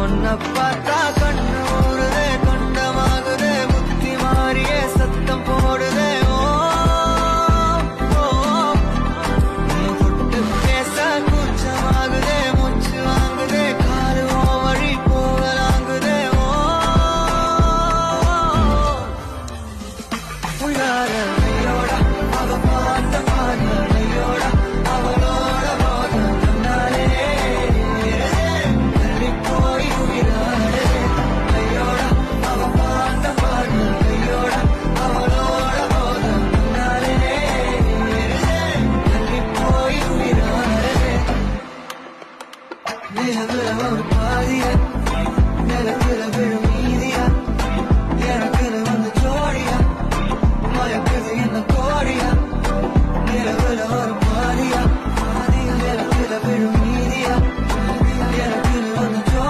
உன்னை பார்த்தா கண்ணு ஊறுதே, கண்டமாகுதே, புத்தி மாறியே சத்தம் போடுதே. ஓ ஓ, தொட்டு பேச கூச்சமாகுதே, மூச்சு வாங்குதே, காலு உன் வழி போகலாங்குதே. ஓ உள்கார கையோட அவ பார்த்த பார்வையோட அவளோட போதும் தன்னாலே தள்ளி போய் உயிராடே. கையோட அவ பார்த்த பார்வையோட அவளோட போதும் தன்னாலே தள்ளி போய் உயிராடே. தேகத்துல ஒரு பாதிய